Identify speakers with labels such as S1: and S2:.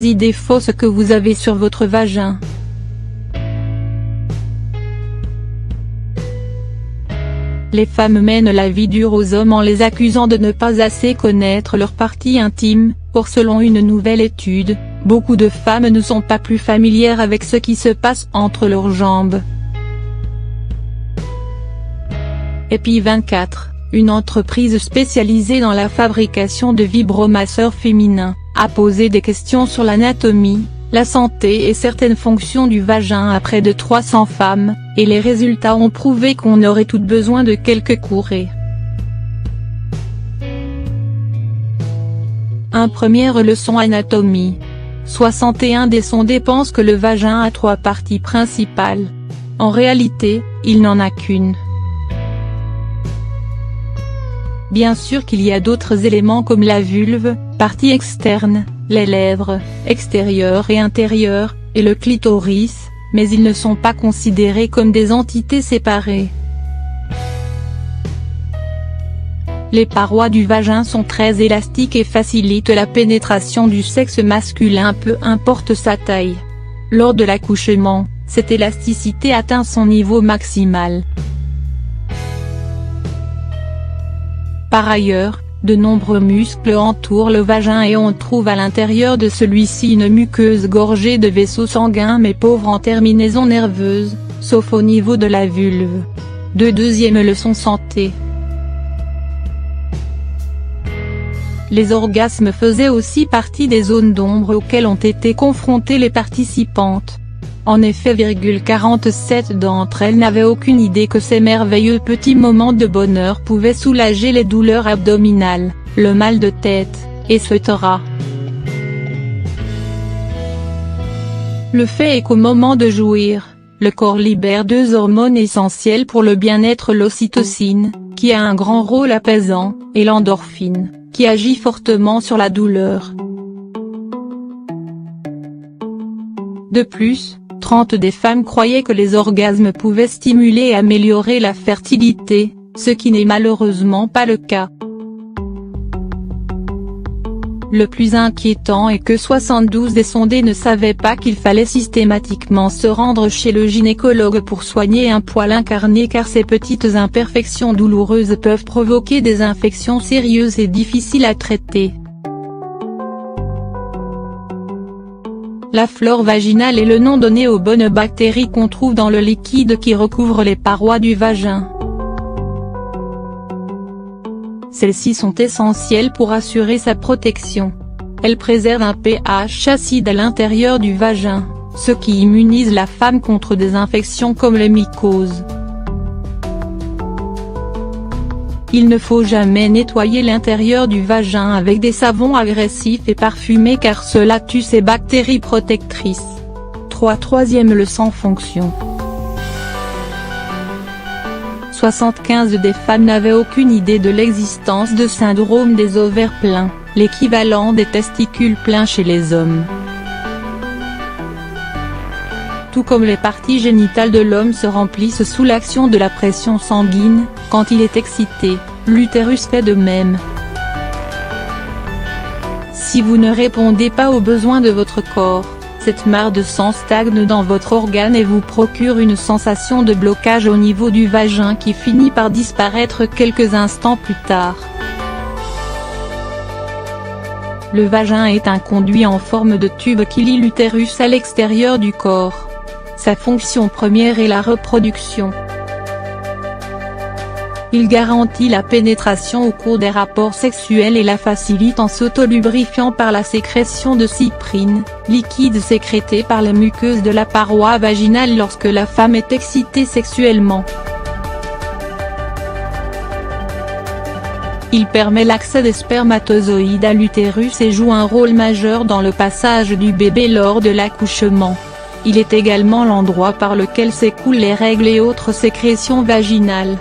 S1: idées fausses que vous avez sur votre vagin. Les femmes mènent la vie dure aux hommes en les accusant de ne pas assez connaître leurs parties intimes. Or selon une nouvelle étude, beaucoup de femmes ne sont pas plus familières avec ce qui se passe entre leurs jambes. Epi24, une entreprise spécialisée dans la fabrication de vibromasseurs féminins, a posé des questions sur l'anatomie, la santé et certaines fonctions du vagin à près de 300 femmes, et les résultats ont prouvé qu'on aurait toutes besoin de quelques courées. Première leçon anatomie. 61 des sondés pensent que le vagin a 3 parties principales. En réalité, il n'en a qu'une. Bien sûr qu'il y a d'autres éléments comme la vulve, partie externe, les lèvres, extérieures et intérieures, et le clitoris, mais ils ne sont pas considérés comme des entités séparées. Les parois du vagin sont très élastiques et facilitent la pénétration du sexe masculin peu importe sa taille. Lors de l'accouchement, cette élasticité atteint son niveau maximal. Par ailleurs, de nombreux muscles entourent le vagin et on trouve à l'intérieur de celui-ci une muqueuse gorgée de vaisseaux sanguins mais pauvre en terminaisons nerveuses, sauf au niveau de la vulve. Deuxième leçon santé. Les orgasmes faisaient aussi partie des zones d'ombre auxquelles ont été confrontées les participantes. En effet, 47 d'entre elles n'avaient aucune idée que ces merveilleux petits moments de bonheur pouvaient soulager les douleurs abdominales, le mal de tête, etc. Le fait est qu'au moment de jouir, le corps libère 2 hormones essentielles pour le bien-être, l'ocytocine, qui a un grand rôle apaisant, et l'endorphine, qui agit fortement sur la douleur. De plus, 30 des femmes croyaient que les orgasmes pouvaient stimuler et améliorer la fertilité, ce qui n'est malheureusement pas le cas. Le plus inquiétant est que 72 des sondés ne savaient pas qu'il fallait systématiquement se rendre chez le gynécologue pour soigner un poil incarné car ces petites imperfections douloureuses peuvent provoquer des infections sérieuses et difficiles à traiter. La flore vaginale est le nom donné aux bonnes bactéries qu'on trouve dans le liquide qui recouvre les parois du vagin. Celles-ci sont essentielles pour assurer sa protection. Elles préservent un pH acide à l'intérieur du vagin, ce qui immunise la femme contre des infections comme les mycoses. Il ne faut jamais nettoyer l'intérieur du vagin avec des savons agressifs et parfumés car cela tue ces bactéries protectrices. Troisième leçon fonction. 75 des femmes n'avaient aucune idée de l'existence de syndrome des ovaires pleins, l'équivalent des testicules pleins chez les hommes. Tout comme les parties génitales de l'homme se remplissent sous l'action de la pression sanguine, quand il est excité, l'utérus fait de même. Si vous ne répondez pas aux besoins de votre corps, cette mare de sang stagne dans votre organe et vous procure une sensation de blocage au niveau du vagin qui finit par disparaître quelques instants plus tard. Le vagin est un conduit en forme de tube qui lie l'utérus à l'extérieur du corps. Sa fonction première est la reproduction. Il garantit la pénétration au cours des rapports sexuels et la facilite en s'autolubrifiant par la sécrétion de cyprine, liquide sécrété par les muqueuses de la paroi vaginale lorsque la femme est excitée sexuellement. Il permet l'accès des spermatozoïdes à l'utérus et joue un rôle majeur dans le passage du bébé lors de l'accouchement. Il est également l'endroit par lequel s'écoulent les règles et autres sécrétions vaginales.